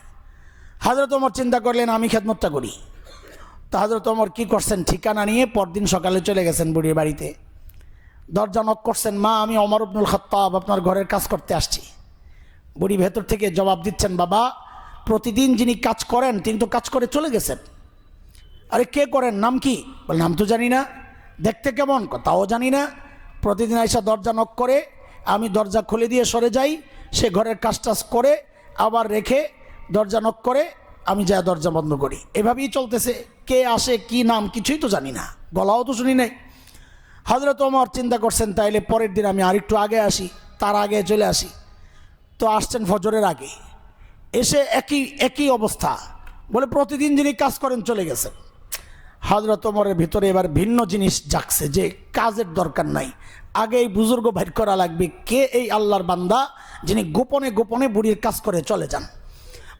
Speaker 1: হযরত ওমর চিন্তা করলেন আমি খেদমতটা করি। তো হযরত ওমর কি করছেন, ঠিকানা নিয়ে পরদিন সকালে চলে গেছেন বুড়ির বাড়িতে, দরজা নক করছেন, মা আমি ওমর ইবনুল খাত্তাব আপনার ঘরের কাজ করতে আসছি। বুড়ি ভেতর থেকে জবাব দিচ্ছেন, বাবা প্রতিদিন যিনি কাজ করেন তিনি তো কাজ করে চলে গেছেন। আরে কে করেন, নাম কি? বলে নাম তো জানি না। দেখতে কেমন? তাও জানি না। প্রতিদিন আইসা দরজা নক করে, আমি দরজা খুলে দিয়ে সরে যাই, সে ঘরের কাজ টাজ করে আবার রেখে দরজা নক করে, আমি যা দরজা বন্ধ করি, এভাবেই চলতেছে। কে আসে কি নাম কিছুই তো জানি না, গলাও তো শুনি নাই। হযরত ওমর চিন্তা করছেন তাইলে পরের দিন আমি আরেকটু আগে আসি, তার আগে চলে আসি। তো আসছেন ফজরের আগে, এসে একই অবস্থা, বলে প্রতিদিন যিনি কাজ করেন চলে গেছেন। হযরত ওমরের ভিতরে এবার ভিন্ন জিনিস জাগছে যে কাজের দরকার নাই, আগে এই বুজুর্গ বাইর করা লাগবে, কে এই আল্লাহর বান্দা যিনি গোপনে গোপনে বুড়ির কাজ করে চলে যান।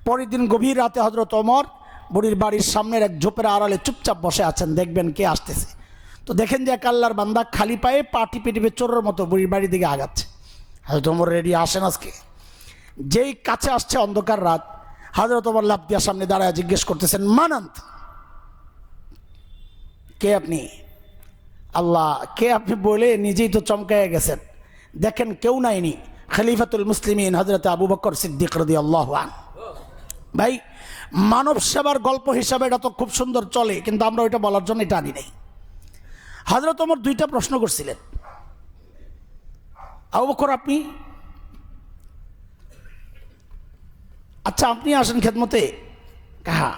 Speaker 1: পরের দিন গভীর রাতে হযরত ওমর বুড়ির বাড়ির সামনের এক ঝোপের আড়ালে চুপচাপ বসে আছেন, দেখবেন কে আসতেছে। তো দেখেন যে এক আল্লাহর বান্দা খালি পায়ে পা টিপে টিপে চোরের মতো বুড়ির বাড়ির দিকে আগাচ্ছে। হযরত ওমর রেডি, আসেন আজকে। যেই কাছে আসছে অন্ধকার রাত, হযরত ওমর লাফ দিয়া সামনে দাঁড়ায় জিজ্ঞেস করতেছেন, মানান্ত, কে আপনি? আল্লাহ, কে আপনি বলে নিজেই তো চমকাইয়া গেছেন। দেখেন কেউ নাইনি, খলিফাতুল মুসলিমিন হযরত আবু বকর সিদ্দিক রাদিয়াল্লাহু আনহু। ভাই মানব সেবার গল্প হিসাবে এটা তো খুব সুন্দর চলে, কিন্তু আমরা ওইটা বলার জন্য এটা আনি নাই। হযরত ওমর দুইটা প্রশ্ন করছিলেন, আবু বকর আপনি, আচ্ছা আপনি আসেন খেদমতে, হ্যাঁ,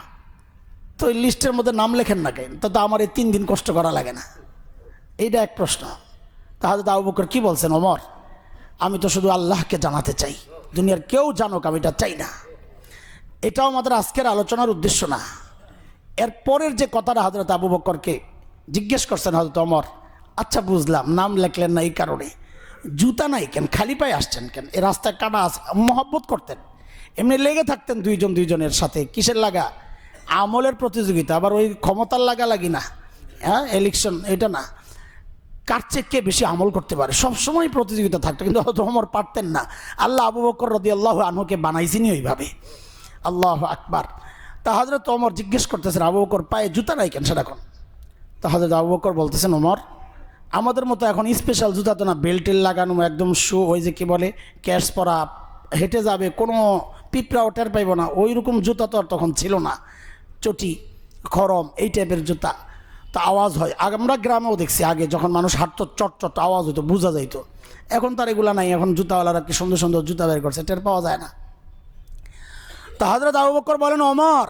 Speaker 1: তো এই লিস্টের মধ্যে নাম লেখেন না কেন, তো আমার এই 3 দিন কষ্ট করা লাগে না? এইটা এক প্রশ্ন। তাহলে আবু বকর কি বলছেন, ওমর আমি তো শুধু আল্লাহকে জানাতে চাই, দুনিয়ার কেউ জানুক আমি এটা চাই না। এটাও আমাদের আজকের আলোচনার উদ্দেশ্য না। এর পরের যে কথাটা হযরত আবু বকরকে জিজ্ঞেস করছেন হযরত ওমর, আচ্ছা বুঝলাম নাম লেখলেন না এই কারণে, জুতা নাই কেন, খালি পায়ে আসছেন কেন? এই রাস্তায় কাটা আছে, মহব্বত করতেন, এমনি লেগে থাকতেন দুইজনের সাথে, কিসের লাগা? আমলের প্রতিযোগিতা, আবার ওই ক্ষমতার লাগালাগি না, হ্যাঁ ইলেকশন, এটা না, কার চেয়ে কে বেশি আমল করতে পারে, সবসময় প্রতিযোগিতা থাকতো। কিন্তু হয়তো ওমর পারতেন না, আল্লাহ আবু বকর রাদিয়াল্লাহু আনহুকে বানাইছিনি ওইভাবে। আল্লাহু আকবার। তা হযরত ওমর জিজ্ঞেস করতেছেন, আবু বকর পায়ে জুতা নাই কেন সেটা কোন? তা হযরত আবু বকর বলতেছেন, ওমর আমাদের মতো এখন স্পেশাল জুতা তো না, বেল্টের লাগানো একদম শু, ওই যে কি বলে ক্যাশ পরা, হেঁটে যাবে কোনো পিঁপড়াও টের পাইব না, ওই রকম জুতা তো আর তখন ছিল না, চটি খরম এই টাইপের জুতা। তো আওয়াজ হয়, আমরা গ্রামেও দেখছি আগে যখন মানুষ হাঁটতো চট আওয়াজ হতো, বোঝা যাইতো। এখন তার এগুলা নাই, এখন জুতাওয়ালারা কি সুন্দর সুন্দর জুতা বের করছে, টের পাওয়া যায় না। তা হযরত আবু বকর বলেন, ওমর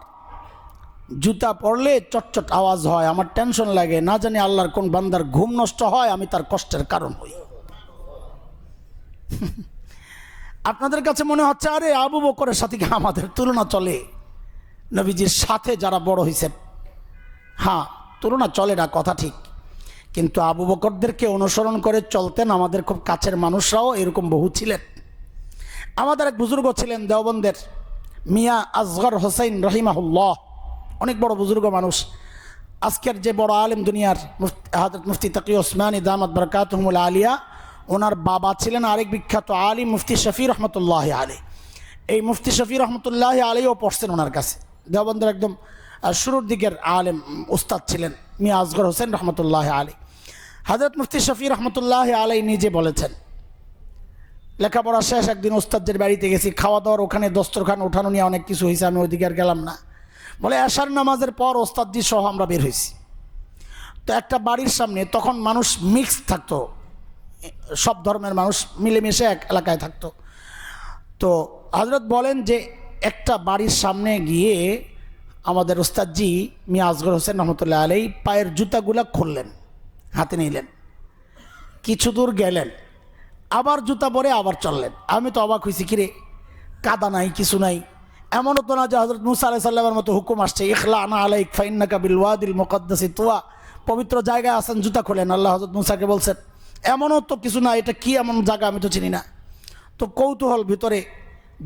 Speaker 1: জুতা পরলে চট আওয়াজ হয়, আমার টেনশন লাগে, না জানি আল্লাহর কোন বান্দার ঘুম নষ্ট হয়, আমি তার কষ্টের কারণ হই। আপনাদের কাছে মনে হচ্ছে আরে আবু বকরের সাথে কি আমাদের তুলনা চলে? নবীজির সাথে যারা বড় হয়েছে, হ্যাঁ তুলনা চলে না, কথা ঠিক, কিন্তু আবু বকরদেরকে অনুসরণ করে চলতেন আমাদের খুব কাছের মানুষরাও, এরকম বহু ছিলেন। আমাদের এক বুজুর্গ ছিলেন দেওবন্দের, মিয়া আসগর হোসেন রহিমাহুল্লাহ, অনেক বড় বুজুর্গ মানুষ। আজকের যে বড় আলেম দুনিয়ার হযরত মুফতি তাকি ওসমানী দামাত বরকাতুহুমুল আলিয়া, ওনার বাবা ছিলেন আরেক বিখ্যাত আলিম মুফতি শফি রহমতুল্লাহ আলী। এই মুফতি শফি রহমতুল্লাহ আলীও পড়ছেন ওনার কাছে, দেওবন্দের একদম শুরুর দিকের আলেম উস্তাদ ছিলেন মিয়া আসগর হোসেন রহমতুল্লাহ আলী। হযরত মুফতি শফি রহমতুল্লাহ আলী নিজে বলেছেন, লেখাপড়া শেষ একদিন উস্তাদের বাড়িতে গেছি, খাওয়া দাওয়ার ওখানে দস্তরখান ওঠানো নিয়ে অনেক কিছু হয়েছে, আমি ওইদিকে আর গেলাম না। বলে আশার নামাজের পর ওস্তাদজি সহ আমরা বের হয়েছি। তো একটা বাড়ির সামনে, তখন মানুষ মিক্স থাকতো, সব ধর্মের মানুষ মিলেমিশে এক এলাকায় থাকতো। তো হযরত বলেন যে একটা বাড়ির সামনে গিয়ে আমাদের ওস্তাদজি মিয়া আসগর হোসেন রহমতুল্লাহ আলী পায়ের জুতাগুলা খুললেন, হাতে নিলেন, কিছু দূর গেলেন, আবার জুতা পরে আবার চললেন। আমি তো অবাক হয়েছি, কিরে কাদা নাই কিছু নাই, এমনও তো না যে হযরত মুসা আলাইহিস সালামের মতো হুকুম আসছে, ইখলানা আলাইক ফাইন্নাকা বিল ওয়াদিল মুকাদ্দাসি তুয়া, পবিত্র জায়গায় আছেন জুতা খোলেন, আল্লাহ হযরত মুসাকে বলছেন। এমনও তো কিছু না, এটা কি এমন জায়গা আমি তো চিনি না। তো কৌতূহল ভিতরে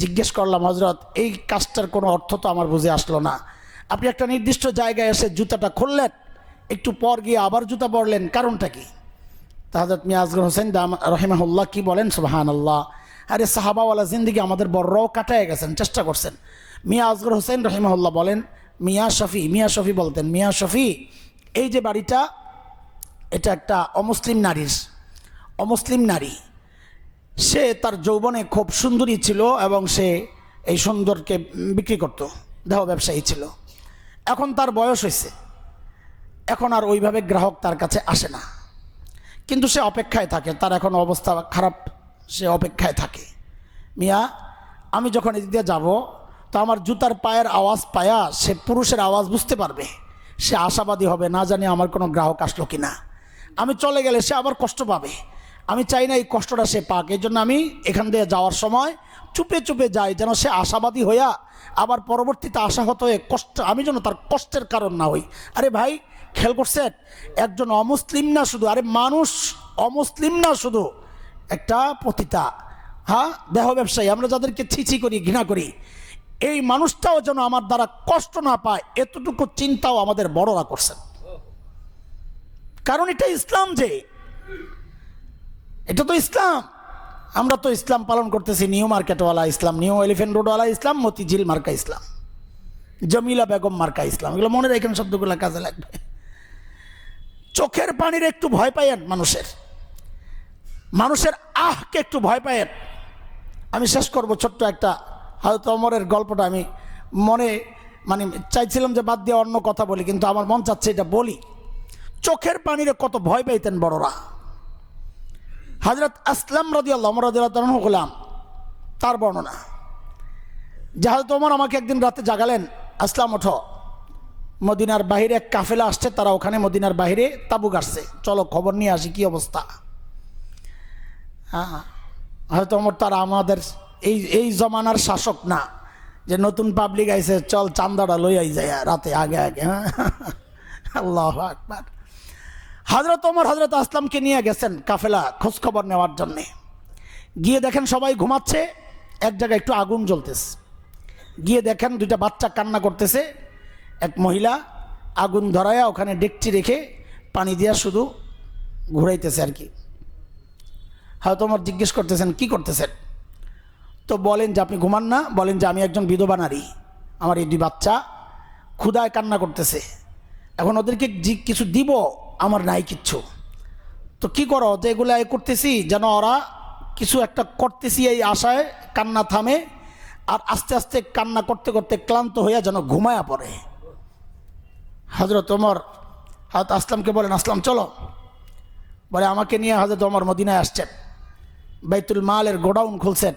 Speaker 1: জিজ্ঞেস করলাম, হযরত এই কাজটার কোনো অর্থ তো আমার বুঝে আসলো না, আপনি একটা নির্দিষ্ট জায়গায় এসে জুতাটা খুললেন, একটু পর গিয়ে আবার জুতা পরলেন, কারণটা কি? তা হযরত মিয়া আসগর হোসেন রহিমাহুল্লাহ কি বলেন, সুবহানাল্লাহ, আরে সাহাবাওয়ালা জিন্দিগি আমাদের বড়রাও কাটায় গেছেন, চেষ্টা করছেন। মিয়া আসগর হোসেন রহিমাহুল্লাহ বলেন, মিয়া শফি বলতেন, মিয়া শফি এই যে বাড়িটা, এটা একটা অমুসলিম নারী, সে তার যৌবনে খুব সুন্দরী ছিল এবং সে এই সুন্দরকে বিক্রি করত, দেহ ব্যবসায়ী ছিল। এখন তার বয়স হয়েছে, এখন আর ওইভাবে গ্রাহক তার কাছে আসে না, কিন্তু সে অপেক্ষায় থাকে, তার এখন অবস্থা খারাপ, সে অপেক্ষায় থাকে। মিয়া আমি যখন এদিক দিয়ে যাবো, তো আমার জুতার পায়ের আওয়াজ পায়া সে পুরুষের আওয়াজ বুঝতে পারবে, সে আশাবাদী হবে, না জানি আমার কোনো গ্রাহক আসলো কি না, আমি চলে গেলে সে আবার কষ্ট পাবে, আমি চাই না এই কষ্টটা সে পাক, এই জন্য আমি এখান দিয়ে যাওয়ার সময় চুপে চুপে যাই, যেন সে আশাবাদী হইয়া আবার পরবর্তীতে আশাহত হয়ে কষ্ট, আমি যেন তার কষ্টের কারণ না হই। আরে ভাই খেয়াল করছেন, একজন অমুসলিম না শুধু, আরে মানুষ অমুসলিম না শুধু, একটা পতিতা, হ্যাঁ দেহ ব্যবসায়ী, আমরা যাদেরকে ছিছি করি, ঘৃণা করি, এই মানুষটাও যেন আমার দ্বারা কষ্ট না পায়, এতটুকু চিন্তাও আমাদের বড়রা করছেন। কারণ এটা ইসলাম, যে এটা তো ইসলাম, আমরা তো ইসলাম পালন করতেছি, নিউ মার্কেটওয়ালা ইসলাম, নিউ এলিফেন্ট রোডওয়ালা ইসলাম, মতিঝিল মার্কা ইসলাম, জমিলা বেগম মার্কা ইসলাম, এগুলো মনে রাখেন, শব্দগুলো কাজে লাগবে। চোখের পানির একটু ভয় পাইয়েন মানুষের, মানুষের আহকে একটু ভয় পায়েন। আমি শেষ করব ছোট্ট একটা হযরত ওমরের গল্পটা। আমি মনে চাইছিলাম যে বাদ দিয়ে অন্য কথা বলি, কিন্তু আমার মন চাচ্ছে এটা বলি। চোখের পানিরে কত ভয় পাইতেন বড়রা। হযরত আসলাম রাদিয়াল্লাহু আনহু গোলাম, তার বর্ণনা যে হযরত ওমর আমাকে একদিন রাতে জাগালেন, আসলাম ওঠো, মদিনার বাহিরে এক কাফেলা আসছে, তারা ওখানে মদিনার বাহিরে তাবু গাড়ছে, চলো খবর নিয়ে আসি কি অবস্থা। হ্যাঁ, হয়তো ওমর তারা আমাদের এই জমানার শাসক না যে নতুন পাবলিক আইছে চল চান্দাটা লইয়াই যায় রাতে আগে আগে। হ্যাঁ, আল্লাহু আকবার। হযরত ওমর হযরত আসলামকে নিয়ে গেছেন কাফেলা খোঁজ খবর নেওয়ার জন্যে। গিয়ে দেখেন সবাই ঘুমাচ্ছে, এক জায়গায় একটু আগুন জ্বলতেছে। গিয়ে দেখেন দুইটা বাচ্চা কান্না করতেছে। এক মহিলা আগুন ধরায়া ওখানে ডেকচি রেখে পানি দিয়া শুধু ঘুরাইতেছে আর কি। হয়তো ওমর জিজ্ঞেস করতেছেন কি করতেছেন? তো বলেন যে আপনি ঘুমান না, বলেন যে আমি একজন বিধবা নারী, আমার এই দুই বাচ্চা ক্ষুধায় কান্না করতেছে, এখন ওদেরকে কিছু দিব আমার নাই কিচ্ছু, তো কি করো যে এগুলো করতেছি যেন ওরা কিছু একটা করতেছি এই আশায় কান্না থামে, আর আস্তে আস্তে কান্না করতে করতে ক্লান্ত হইয়া যেন ঘুমায়া পড়ে। হযরত ওমর হযরত আসলামকে বলেন, আসলাম চলো। বলে আমাকে নিয়ে হযরত ওমর মদিনায় আসছেন, বাইতুল মালের গোডাউন খুলছেন,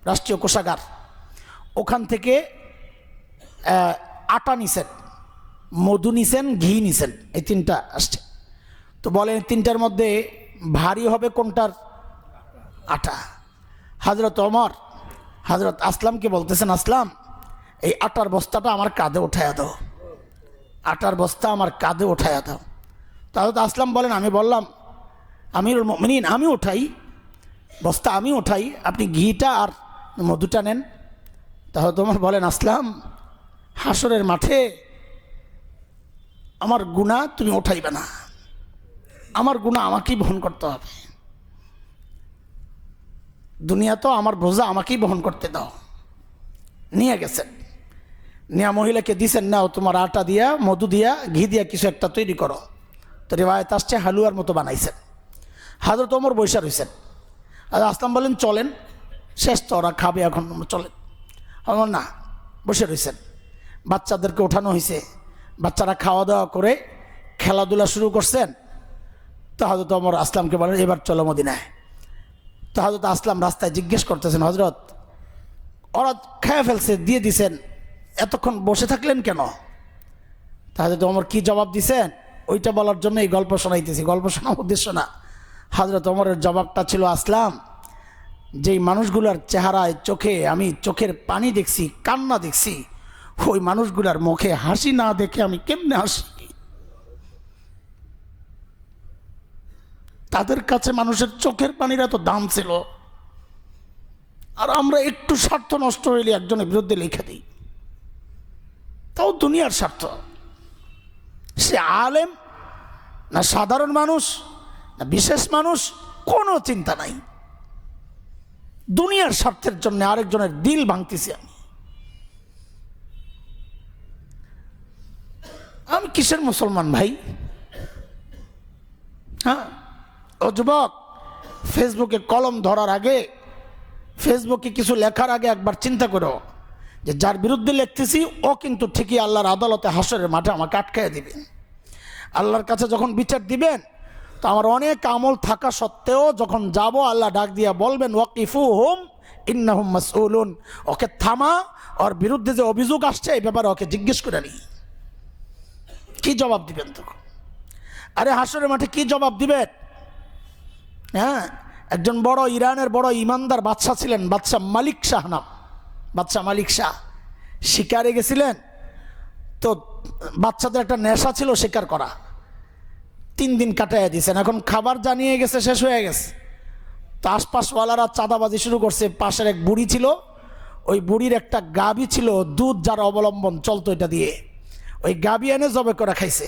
Speaker 1: রাষ্ট্রীয় কোষাগার, ওখান থেকে আটা নিছেন, মধু নিছেন, ঘি নিছেন, এই তিনটা আসছে। তো বলেন তিনটার মধ্যে ভারী হবে কোনটার? আটা। হযরত ওমর হযরত আসলামকে বলতেছেন, আসলাম এই আটার বস্তাটা আমার কাঁধে উঠাইয়া দাও, আটার বস্তা আমার কাঁধে উঠাইয়া দাও। তো হযরত আসলাম বলেন, আমি বললাম আমিরুল মুমিনিন আমি উঠাই, বস্তা আমি উঠাই, আপনি ঘিটা আর মধুটা নেন। তাহলে তোমার বলেন, আসলাম হাসরের মাঠে আমার গুনাহ তুমি উঠাইবে না, আমার গুনাহ আমাকেই বহন করতে হবে, দুনিয়া তো আমার বোঝা আমাকেই বহন করতে দাও। নিয়ে গেছেন, নিয়া মহিলাকে দিছেন, নাও তোমার আটা দিয়া মধু দিয়া ঘি দিয়া কিছু একটা তৈরি করো। তো রিওয়ায়াত আসছে হালুয়ার মতো বানাইছেন। হযরত ওমর বৈশা রয়েছেন, আর আসলাম বলেন চলেন, শেষ তো ওরা খাবে এখন, চলেন। আমার না, বসে রয়েছেন, বাচ্চাদেরকে ওঠানো হয়েছে, বাচ্চারা খাওয়া দাওয়া করে খেলাধুলা শুরু করছেন। তো হযরত ওমর আসলামকে বলেন, এবার চলো মদিনায়। তো হযরত আসলাম রাস্তায় জিজ্ঞেস করতেছেন, হযরত ওরা খেয়ে ফেলছে, দিয়ে দিছেন, এতক্ষণ বসে থাকলেন কেন? তা হযরত ওমর কি জবাব দিছেন ওইটা বলার জন্য এই গল্প শোনাইতেছি, গল্প শোনার উদ্দেশ্য না। হযরত ওমরের জবাবটা ছিল, আসলাম যেই মানুষগুলার চেহারায় চোখে আমি চোখের পানি দেখছি, কান্না দেখছি, ওই মানুষগুলার মুখে হাসি না দেখে আমি কেমনে হাসি? তাদের কাছে মানুষের চোখের পানির এত দাম ছিল, আর আমরা একটু স্বার্থ নষ্ট হইলে একজনের বিরুদ্ধে লিখে দিই, তাও দুনিয়ার স্বার্থ। সে আলেম না সাধারণ মানুষ না বিশেষ মানুষ, কোনো চিন্তা নাই, দুনিয়ার স্বার্থের জন্য আরেকজনের দিল ভাঙতেছি আমি কিসের মুসলমান ভাই? হ্যাঁ, ও যুবক, ফেসবুকে কলম ধরার আগে, ফেসবুকে কিছু লেখার আগে একবার চিন্তা করো যে যার বিরুদ্ধে লিখতেছি ও কিন্তু ঠিকই আল্লাহর আদালতে হাসরের মাঠে আমাকে আটকায় দিবেন। আল্লাহর কাছে যখন বিচার দিবেন, তো আমার অনেক আমল থাকা সত্ত্বেও যখন যাব, আল্লাহ ডাক দিয়া বলবেন, ওয়াকিফুহুম ইন্নাহুম মাসউলুন, ওকে থামা, ওর বিরুদ্ধে যে অভিযোগ আসছে এই ব্যাপারে ওকে জিজ্ঞেস করে নি, কি জবাব দিবেন তখন? আরে হাসরের মাঠে কি জবাব দিবেন? হ্যাঁ, একজন বড় ইরানের বড় ইমানদার বাদশাহ ছিলেন, বাদশাহ মালিক শাহ নাম, বাদশাহ মালিক শাহ শিকারে গেছিলেন। তো বাচ্চাদের একটা নেশা ছিল শিকার করা, 3 দিন কাটাইয়া দিয়েছেন, এখন খাবার জানিয়ে গেছে, শেষ হয়ে গেছে। তো আশপাশওয়ালারা চাঁদাবাজি শুরু করছে। পাশের এক বুড়ি ছিল, ওই বুড়ির একটা গাভী ছিল, দুধ যার অবলম্বন চলতো এটা দিয়ে, ওই গাভী এনে জবে করে খাইছে।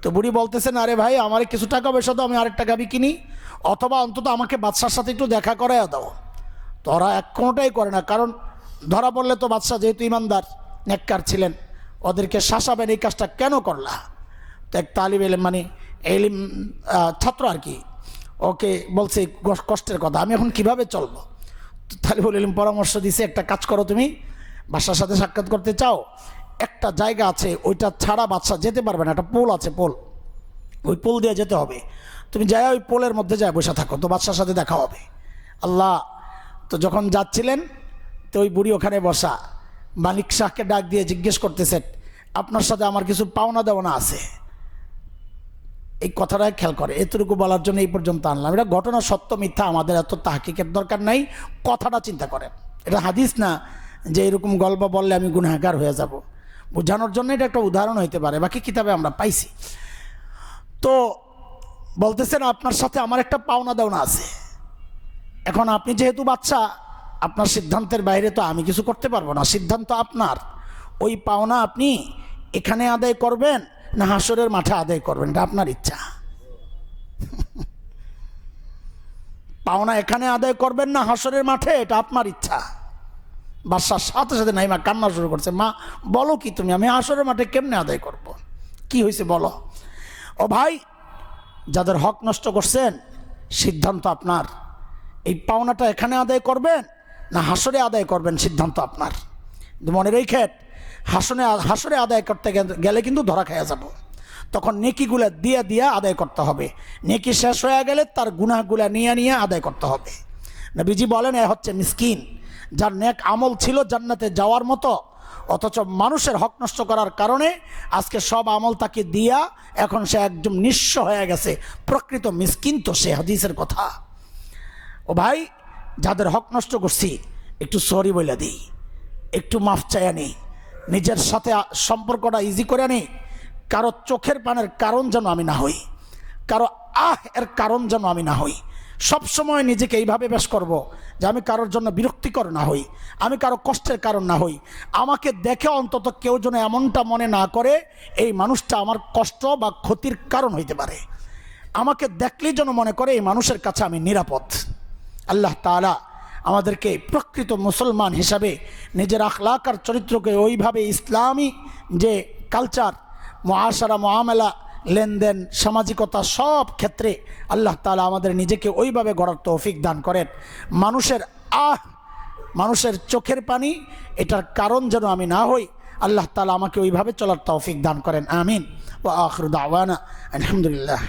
Speaker 1: তো বুড়ি বলতেছেন, আরে ভাই আমার কিছু টাকা পয়সা দাও, আমি আরেকটা গাভী কিনি, অথবা অন্তত আমাকে বাদশার সাথে একটু দেখা করাইয়া দাও। তো ওরা কোনোটাই করে না, কারণ ধরা পড়লে তো বাদশাহ যেহেতু ইমানদার নেককার ছিলেন, ওদেরকে শাসাবেন, এই কাজটা কেন করলা? তো এক তালিব এলিম এলিম ছাত্র আর কি, ওকে বলছে কষ্টের কথা, আমি এখন কিভাবে চলবো? তালিবুল ইলম পরামর্শ দিছে, একটা কাজ করো, তুমি বাদশার সাথে সাক্ষাৎ করতে চাও, একটা জায়গা আছে ওইটা ছাড়া বাদশা যেতে পারবে না, একটা পোল আছে, পোল, ওই পোল দিয়ে যেতে হবে, তুমি যাই ওই পোলের মধ্যে যায় বসে থাকো, তো বাদশার সাথে দেখা হবে। আল্লাহ, তো যখন যাচ্ছিলেন তো ওই বুড়ি ওখানে বসা, মালিক শাহকে ডাক দিয়ে জিজ্ঞেস করতেছেন, আপনার সাথে আমার কিছু পাওনা দেওয়ানা আছে। এই কথাটাই খেয়াল করে, এতটুকু বলার জন্য এই পর্যন্ত আনলাম। এটা ঘটনা সত্য মিথ্যা আমাদের এত তাহকিকের দরকার নাই, কথাটা চিন্তা করেন। এটা হাদিস না যে এরকম গল্প বললে আমি গুনাহগার হয়ে যাব, বোঝানোর জন্য এটা একটা উদাহরণ হইতে পারে, বাকি কিতাবে আমরা পাইছি। তো বলতেছেন আপনার সাথে আমার একটা পাওনা দেওনা আছে, এখন আপনি যেহেতু বাচ্চা, আপনার সিদ্ধান্তের বাইরে তো আমি কিছু করতে পারবো না, সিদ্ধান্ত আপনার। ওই পাওনা আপনি এখানে আদায় করবেন না হাসরের মাঠে আদায় করবেন, এটা আপনার ইচ্ছা। পাওনা এখানে আদায় করবেন না হাসরের মাঠে, এটা আপনার ইচ্ছা। বাদশার সাথে সাথে নাইমা কান্না শুরু করছে, মা বলো কি তুমি, আমি হাসরের মাঠে কেমনে আদায় করব? কি হয়েছে বলো? ও ভাই, যাদের হক নষ্ট করছেন সিদ্ধান্ত আপনার, এই পাওনাটা এখানে আদায় করবেন না হাসরে আদায় করবেন, সিদ্ধান্ত আপনার। মনে রেখেন, হাসরে আদায় করতে গেলে কিন্তু ধরা খাইয়া যাব, তখন নেকিগুলা দিয়ে দিয়ে আদায় করতে হবে, নেকি শেষ হয়ে গেলে তার গুনাহগুলা নিয়ে নিয়ে আদায় করতে হবে। নবীজি বলেন, এ হচ্ছে মিসকিন, যার নেক আমল ছিল জান্নাতে যাওয়ার মতো, অথচ মানুষের হক নষ্ট করার কারণে আজকে সব আমল তাকে দিয়া এখন সে একদম নিঃস্ব হয়ে গেছে, প্রকৃত মিসকিন তো সে। হাদিসের কথা। ও ভাই, যাদের হক নষ্ট করছি একটু সরি বলে দিই, একটু মাফ চাইয়া নিই, নিজের সাথে সম্পর্কটা ইজি করে নিই। কারো চোখের পানের কারণ যেন আমি না হই, কারো এর কারণ যেন আমি না হই। সবসময় নিজেকে এইভাবে বেশ করব যে আমি কারোর জন্য বিরক্তিকর না হই, আমি কারো কষ্টের কারণ না হই। আমাকে দেখে অন্তত কেউ যেন এমনটা মনে না করে এই মানুষটা আমার কষ্ট বা ক্ষতির কারণ হইতে পারে। আমাকে দেখলেই যেন মনে করে এই মানুষের কাছে আমি নিরাপদ। আল্লাহ তাআলা আমাদেরকে প্রকৃত মুসলমান হিসাবে নিজের আখলাক আর চরিত্রকে ওইভাবে ইসলামী যে কালচার, মুআশারা, মুআমালা, লেনদেন, সামাজিকতা, সব ক্ষেত্রে আল্লাহ তাআলা আমাদের নিজেকে ওইভাবে গড়ার তৌফিক দান করেন। মানুষের চোখের পানি এটার কারণ যেন আমি না হই, আল্লাহ তাআলা আমাকে ওইভাবে চলার তৌফিক দান করেন। আমিন। ওয়া আখিরু দাওয়ানা আলহামদুলিল্লাহ।